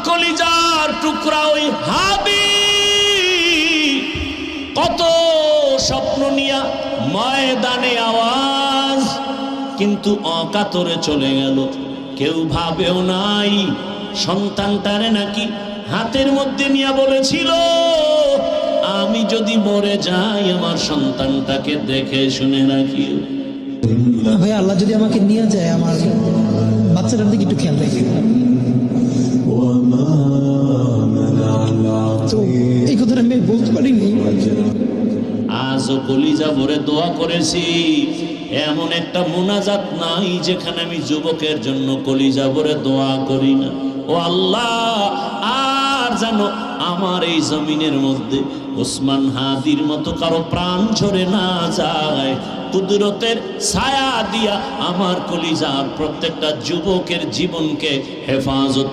কলিজার টুকরা ওই হাবিব কত স্বপ্ন নিয়া ময়দানে আওয়াজ, কিন্তু অকাতরে চলে গেল। কেউ ভাবেও নাই সন্তানটারে নাকি হাতের মধ্যে নিয়ে বলেছিল, আমি যদি মরে যাই আমার সন্তানটাকে দেখে শুনে রাখি। ভাই আল্লাহ যদি আমাকে নিয়ে যায়, আমার বাচ্চাটার দিকে একটু খেয়াল রাখি। তো এই কথাটা আমি বলতে পারিনি। আজও কলিজা ভরে দোয়া করেছি, এমন একটা মোনাজাত নাই যেখানে আমি যুবকের জন্য কলিজা ভরে দোয়া করি না। ও আল্লাহ, আর জানো আমার এই জমিনের মধ্যে ওসমান হাদির মতো কারো প্রাণ ঝরে না যায়। কুদরতের ছায়া দিয়া আমার কলিজার প্রত্যেকটা যুবকের জীবনকে হেফাজত